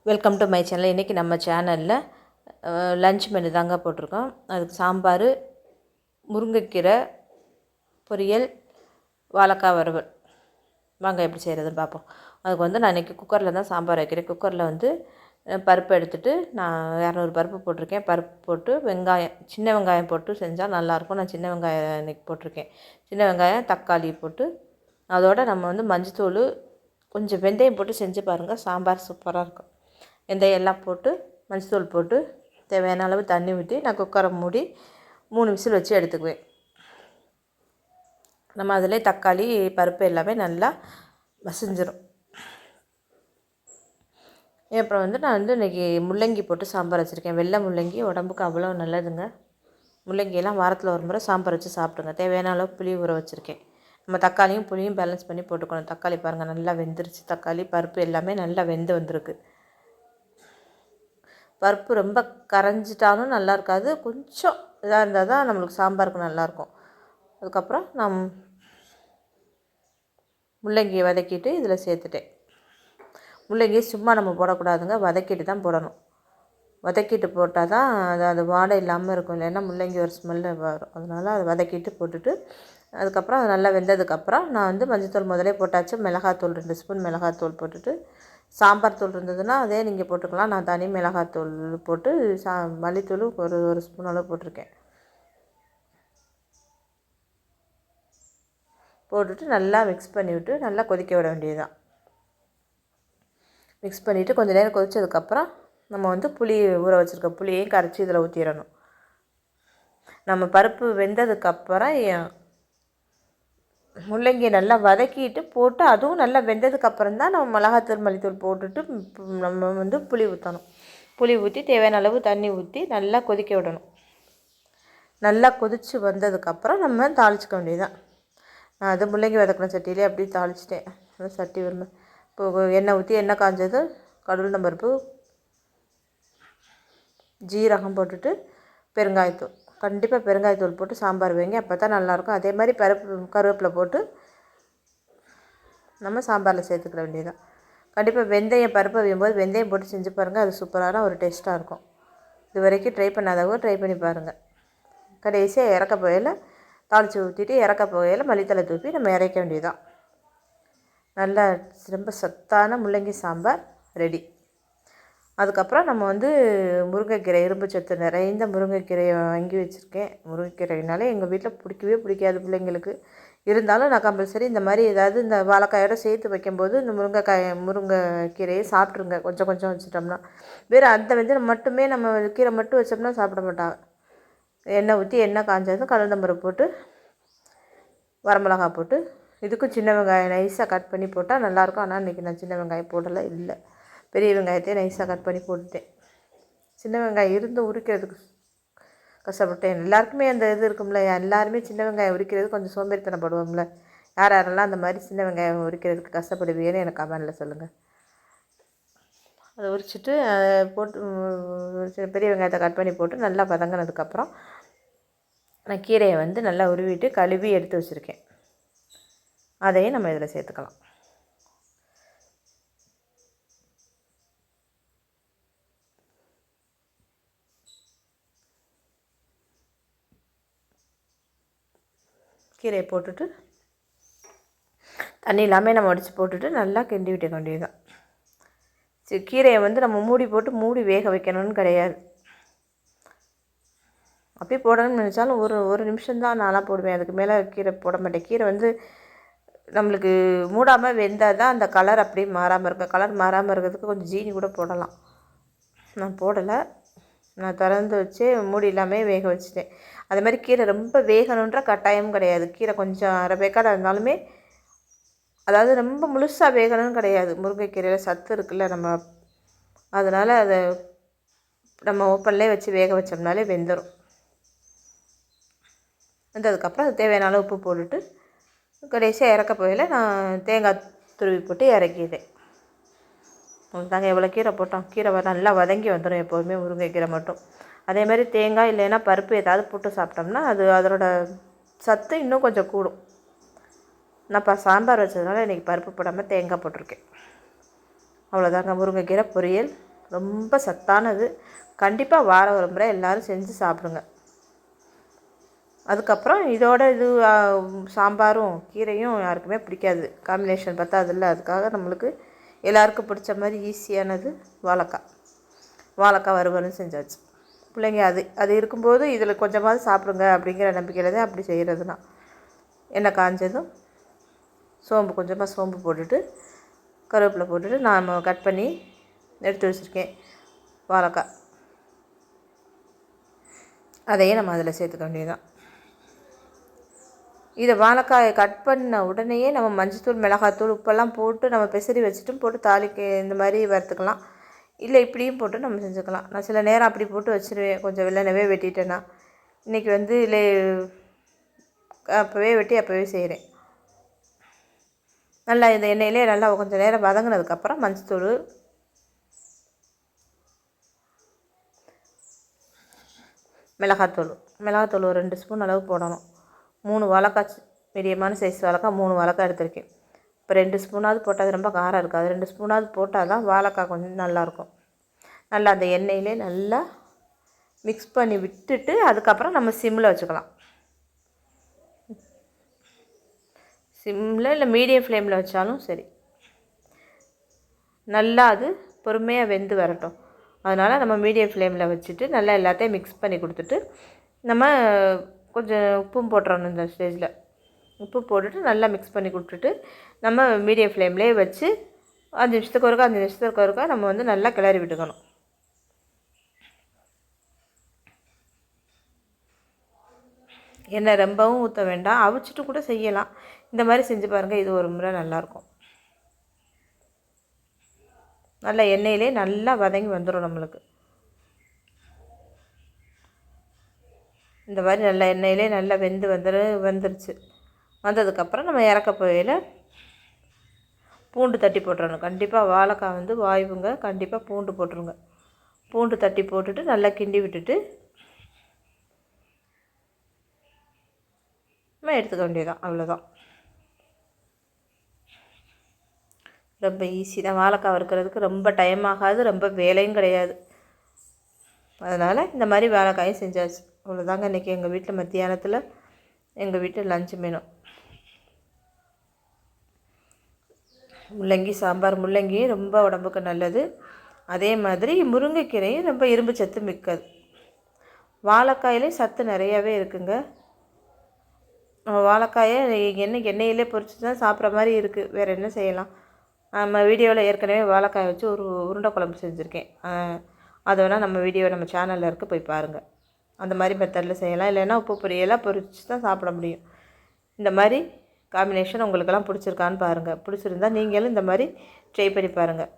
Welcome to my channel. இன்றைக்கி நம்ம சேனலில் லன்ச் மெனு தாங்க போட்டிருக்கோம். அதுக்கு சாம்பார், முருங்கைக்கீரை பொரியல், வாழைக்காய் வறுவல். வாங்க எப்படி செய்கிறதுன்னு பார்ப்போம். அதுக்கு நான் இன்றைக்கி குக்கரில் தான் சாம்பார் வைக்கிறேன். குக்கரில் பருப்பு எடுத்துகிட்டு நான் 200 பருப்பு போட்டிருக்கேன். பருப்பு போட்டு சின்ன வெங்காயம் போட்டு செஞ்சால் நல்லாயிருக்கும். நான் சின்ன வெங்காயம் இன்றைக்கி போட்டிருக்கேன். சின்ன வெங்காயம், தக்காளி போட்டு அதோடு நம்ம மஞ்சத்தூள், கொஞ்சம் வெந்தயம் போட்டு செஞ்சு பாருங்கள். சாம்பார் சூப்பராக இருக்கும். வெந்தயம் எல்லாம் போட்டு மஞ்சத்தூள் போட்டு தேவையான அளவு தண்ணி ஊற்றி நான் குக்கரை மூடி 3 விசில் வச்சு எடுத்துக்குவேன். நம்ம அதில் தக்காளி, பருப்பு எல்லாமே நல்லா மசிஞ்சிடும். அப்புறம் நான் இன்றைக்கி முள்ளங்கி போட்டு சாம்பார் வச்சுருக்கேன். வெள்ளை முள்ளங்கி உடம்புக்கு அவ்வளோ நல்லதுங்க. முள்ளங்கியெல்லாம் வாரத்தில் ஒரு முறை சாம்பார் வச்சு சாப்பிடுங்க. தேவையான அளவு புளி ஊற வச்சுருக்கேன். நம்ம தக்காளியும் புளியும் பேலன்ஸ் பண்ணி போட்டுக்கணும். தக்காளி பாருங்கள் நல்லா வெந்துருச்சு. தக்காளி, பருப்பு எல்லாமே நல்லா வெந்து வந்திருக்கு. பருப்பு ரொம்ப கரைஞ்சிட்டாலும் நல்லா இருக்காது. கொஞ்சம் இதாக இருந்தால் தான் நம்மளுக்கு சாம்பாருக்கு நல்லாயிருக்கும். அதுக்கப்புறம் நான் முள்ளங்கியை வதக்கிட்டு இதில் சேர்த்துட்டேன். முள்ளங்கியை சும்மா நம்ம போடக்கூடாதுங்க, வதக்கிட்டு தான் போடணும். வதக்கிட்டு போட்டால் தான் அது வாடை இல்லாமல் இருக்கும். இல்லைன்னா முள்ளங்கி ஒரு ஸ்மெல்லு வரும். அதனால் அதை வதக்கிட்டு போட்டுட்டு அதுக்கப்புறம் அது நல்லா வெந்ததுக்கப்புறம் நான் மஞ்சத்தூள் முதலே போட்டாச்சு. மிளகாத்தூள் 2 ஸ்பூன் மிளகாத்தூள் போட்டுட்டு, சாம்பார் தூள் இருந்ததுன்னா அதே நீங்கள் போட்டுக்கலாம். நான் தனி மிளகாத்தூள் போட்டு மல்லித்தூள் ஒரு ஸ்பூன் அளவு போட்டிருக்கேன். போட்டுட்டு நல்லா மிக்ஸ் பண்ணிவிட்டு நல்லா கொதிக்க விட வேண்டியதுதான். மிக்ஸ் பண்ணிவிட்டு கொஞ்சம் நேரம் கொதித்ததுக்கப்புறம் நம்ம புளி ஊற வச்சுருக்க புளியையும் கரைச்சி இதில் ஊற்றிடணும். நம்ம பருப்பு வெந்ததுக்கப்புறம் முள்ளங்கியை நல்லா வதக்கிட்டு போட்டு அதுவும் நல்லா வெந்ததுக்கப்புறம் தான் நம்ம மிளகாத்தூள், மல்லித்தூள் போட்டுட்டு நம்ம புளி ஊற்றணும். புளி ஊற்றி தேவையான அளவு தண்ணி ஊற்றி நல்லா கொதிக்க விடணும். நல்லா கொதித்து வந்ததுக்கப்புறம் நம்ம தாளிச்சிக்க வேண்டியதுதான். நான் அது முள்ளங்கி வதக்கின சட்டியிலே அப்படியே தாளிச்சிட்டேன். சட்டி இப்போ எண்ணெய் ஊற்றி எண்ணெய் காஞ்சது கடுகு, பருப்பு, ஜீரகம் போட்டுட்டு பெருங்காயத்தூள், கண்டிப்பாக பெருங்காயத்தூள் போட்டு சாம்பார் வைங்க. அப்போ தான் நல்லாயிருக்கும். அதே மாதிரி கருவேப்பிலை போட்டு நம்ம சாம்பாரில் சேர்த்துக்கிற வேண்டியதுதான். கண்டிப்பாக வெந்தயம், பருப்பு வைக்கும்போது வெந்தயம் போட்டு செஞ்சு பாருங்கள். அது சூப்பரான ஒரு டேஸ்ட்டாக இருக்கும். இது வரைக்கும் ட்ரை பண்ணாதவங்க ட்ரை பண்ணி பாருங்கள். கடைசியாக இறக்க போகையில் தாளித்து ஊற்றிட்டு இறக்க போகையில் மல்லித்தலை தூப்பி நம்ம இறக்க வேண்டியதுதான். நல்லா ரொம்ப சத்தான முள்ளங்கி சாம்பார் ரெடி. அதுக்கப்புறம் நம்ம முருங்கைக்கீரை, இரும்பு சத்து நிறைந்த முருங்கைக்கீரையை வாங்கி வச்சுருக்கேன். முருங்கைக்கீரைனாலே எங்கள் வீட்டில் பிடிக்காது பிள்ளைங்களுக்கு. இருந்தாலும் நான் கம்பல்சரி இந்த மாதிரி ஏதாவது இந்த வாழைக்காயோடு சேர்த்து வைக்கும்போது இந்த முருங்கைக்கீரையை சாப்பிட்ருங்க. கொஞ்சம் கொஞ்சம் வச்சுட்டோம்னா, வேறு அந்த மட்டுமே நம்ம கீரை மட்டும் வச்சோம்னா சாப்பிட மாட்டாங்க. எண்ணெய் ஊற்றி எண்ணெய் காஞ்சதும் கலந்தம்பருப்பு போட்டு, வரமிளகா போட்டு, இதுக்கும் சின்ன வெங்காயம் நைஸாக கட் பண்ணி போட்டால் நல்லாயிருக்கும். ஆனால் இன்றைக்கி நான் சின்ன வெங்காயம் போடலை, இல்லை பெரிய வெங்காயத்தையே நைஸாக கட் பண்ணி போட்டுட்டேன். சின்ன வெங்காயம் இருந்து உரிக்கிறதுக்கு கஷ்டப்பட்டேன். எல்லாருக்குமே அந்த இது இருக்கும்ல, எல்லாருமே சின்ன வெங்காயம் உரிக்கிறது கொஞ்சம் சோம்பேறித்தனப்படுவோம்ல. யாரெல்லாம் அந்த மாதிரி சின்ன வெங்காயம் உரிக்கிறதுக்கு கஷ்டப்படுவீங்கன்னு எனக்கு கமெண்டில் சொல்லுங்கள். அதை உரிச்சிட்டு போட்டு பெரிய வெங்காயத்தை கட் பண்ணி போட்டு நல்லா வதங்கினதுக்கப்புறம் நான் கீரையை நல்லா உருவிட்டு கழுவி எடுத்து வச்சுருக்கேன். அதையும் நம்ம இதில் சேர்த்துக்கலாம். கீரையை போட்டுட்டு தண்ணி இல்லாமல் நம்ம அடித்து போட்டுட்டு நல்லா கிண்டி விட்டுக்க வேண்டியதுதான். கீரையை நம்ம மூடி வேக வைக்கணும்னு கிடையாது. அப்படியே போடணும்னு நினச்சாலும் ஒரு நிமிஷம்தான் நான்லாம் போடுவேன். அதுக்கு மேலே கீரை போட மாட்டேன். கீரை நம்மளுக்கு மூடாமல் வெந்தால் தான் அந்த கலர் அப்படியே மாறாமல் இருக்கும். கலர் மாறாமல் இருக்கிறதுக்கு கொஞ்சம் ஜீனி கூட போடலாம். நான் போடலை. நான் திறந்து வச்சு மூடி இல்லாமல் வேக வச்சுட்டேன். அதே மாதிரி கீரை ரொம்ப வேகணுன்ற கட்டாயமும் கிடையாது. கீரை கொஞ்சம் அரை வேக்காடாக இருந்தாலுமே, அதாவது ரொம்ப முழுசாக வேகணும்னு கிடையாது. முருங்கைக்கீரையில் சத்து இருக்குல்ல, அதனால் அதை நம்ம ஓப்பன்லேயே வச்சு வேக வச்சோம்னாலே வெந்துடும். வெந்ததுக்கப்புறம் அது தேவையான அளவு உப்பு போட்டுட்டு கடைசியாக இறக்க போகையில் நான் தேங்காய் துருவி போட்டு இறக்கிட்டேன். தாங்க எவ்வளோ கீரை போட்டோம். கீரை நல்லா வதங்கி வந்துடும் எப்போதுமே முருங்கைக்கீரை மட்டும். அதே மாதிரி தேங்காய் இல்லைன்னா பருப்பு ஏதாவது போட்டு சாப்பிட்டோம்னா அதோட சத்து இன்னும் கொஞ்சம் கூடும். நான் இப்போ சாம்பார் வச்சதுனால இன்றைக்கி பருப்பு போடாமல் தேங்காய் போட்டிருக்கேன். அவ்வளோதாங்க. முருங்கைக்கீரை பொரியல், ரொம்ப சத்தானது. கண்டிப்பாக வாரம் ஒரு முறை எல்லோரும் செஞ்சு சாப்பிடுங்க. அதுக்கப்புறம் இதோட சாம்பாரும் கீரையும் யாருக்குமே பிடிக்காது, காம்பினேஷன் பத்தாதில்ல. அதுக்காக நம்மளுக்கு எல்லாருக்கும் பிடிச்ச மாதிரி ஈஸியானது வாழைக்காய் வறுவலும் செஞ்சாச்சு. பிள்ளைங்க அது இருக்கும்போது இதில் கொஞ்சமாவது சாப்பிடுங்க அப்படிங்கிற நம்பிக்கையில் தான் அப்படி செய்கிறதுனா. எண்ணெய் காஞ்சதும் கொஞ்சமாக சோம்பு போட்டுட்டு கருவேப்பிலை போட்டுட்டு நான் கட் பண்ணி எடுத்து வச்சுருக்கேன் வாழைக்காய், அதையே நம்ம அதில் சேர்த்துக்க வேண்டியதுதான். இதை வாழைக்காயை கட் பண்ண உடனேயே நம்ம மஞ்சத்தூள், மிளகாத்தூள், உப்பெல்லாம் போட்டு நம்ம பெசரி வச்சுட்டும் போட்டு தாளிக்க இந்த மாதிரி வறுத்துக்கலாம். இல்லை இப்படியும் போட்டு நம்ம செஞ்சுக்கலாம். நான் சில நேரம் அப்படி போட்டு வச்சுருவேன், கொஞ்சம் வெள்ளனவே வெட்டிட்டேன்னா. இன்றைக்கி இல்லை அப்போவே வெட்டி அப்போவே செய்கிறேன். நல்லா இந்த எண்ணெயிலே நல்லா கொஞ்சம் நேரம் வதங்கினதுக்கப்புறம் மஞ்சத்தூள், மிளகாத்தூள் ஒரு 2 ஸ்பூன் அளவு போடணும். 3 வாழைக்காய், மீடியமான சைஸ் வாழைக்காய் 3 வாழைக்காய் எடுத்திருக்கேன். இப்போ 2 ஸ்பூனாவது போட்டால் ரொம்ப காரம் இருக்காது. 2 ஸ்பூனாவது போட்டால் தான் வாழைக்காய் கொஞ்சம் நல்லாயிருக்கும். நல்லா அந்த எண்ணெயிலே நல்லா மிக்ஸ் பண்ணி விட்டுட்டு அதுக்கப்புறம் நம்ம சிம்மில் வச்சுக்கலாம். சிம்மில் இல்லை மீடியம் ஃப்ளேமில் வச்சாலும் சரி. நல்லா அது பொறுமையாக வெந்து வரட்டும். அதனால் நம்ம மீடியம் ஃப்ளேமில் வச்சுட்டு நல்லா எல்லாத்தையும் மிக்ஸ் பண்ணி கொடுத்துட்டு நம்ம கொஞ்சம் உப்பும் போட்டுறணும். இந்த ஸ்டேஜில் உப்பு போட்டுட்டு நல்லா மிக்ஸ் பண்ணி கொடுத்துட்டு நம்ம மீடியம் ஃப்ளேம்லேயே வச்சு 5 நிமிஷத்துக்கு ஒருக்கா நம்ம நல்லா கிளறி விட்டுக்கணும். எண்ணெய் ரொம்பவும் ஊற்ற வேண்டாம், அவிச்சிட்டு கூட செய்யலாம். இந்த மாதிரி செஞ்சு பாருங்கள், இது ஒரு முறை நல்லாயிருக்கும். நல்லா எண்ணெயிலே நல்லா வதங்கி வந்துடும் நம்மளுக்கு. இந்த மாதிரி நல்லா எண்ணெயிலே நல்லா வந்துருச்சு. வந்ததுக்கப்புறம் நம்ம இறக்க போகையில் பூண்டு தட்டி போட்டுறணும். கண்டிப்பாக வாழைக்காய் வாய்வுங்க, கண்டிப்பாக பூண்டு போட்டுருங்க. பூண்டு தட்டி போட்டுட்டு நல்லா கிண்டி விட்டுட்டு நம்ம எடுத்துக்க வேண்டியதான். அவ்வளோதான், ரொம்ப ஈஸி தான். வாழைக்காய் வறுக்கிறதுக்கு ரொம்ப டைம் ஆகாது, ரொம்ப வேலையும் கிடையாது. அதனால் இந்த மாதிரி வாழைக்காயும் செஞ்சாச்சு. அவ்வளோதாங்க இன்றைக்கி எங்கள் வீட்டில் மத்தியானத்தில் எங்கள் வீட்டில் லஞ்சு மெனு. முள்ளங்கி சாம்பார். முள்ளங்கியும் ரொம்ப உடம்புக்கு நல்லது. அதே மாதிரி முருங்கைக்கீரையும் ரொம்ப இரும்பு சத்து மிக்கது. வாழைக்காயிலே சத்து நிறையாவே இருக்குங்க. வாழைக்காயை எண்ணெயிலே பொரிச்சு தான் சாப்பிட்ற மாதிரி இருக்குது. வேறு என்ன செய்யலாம்? நம்ம வீடியோவில் ஏற்கனவே வாழைக்காய் வச்சு ஒரு உருண்டை குழம்பு செஞ்சுருக்கேன். அதை வேணால் நம்ம சேனலில் இருக்குது, போய் பாருங்கள். அந்த மாதிரி மெத்தடில் செய்யலாம். இல்லைன்னா உப்பு பொரியெல்லாம் பொரிச்சு தான் சாப்பிட முடியும். இந்த மாதிரி காம்பினேஷன் உங்களுக்கெல்லாம் பிடிச்சிருக்கான்னு பாருங்கள். பிடிச்சிருந்தா நீங்களும் இந்த மாதிரி ட்ரை பண்ணி பாருங்கள்.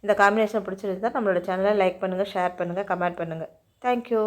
இந்த காம்பினேஷன் பிடிச்சிருந்தா நம்மளோட சேனலை லைக் பண்ணுங்கள், ஷேர் பண்ணுங்கள், கமெண்ட் பண்ணுங்கள். தேங்க்யூ.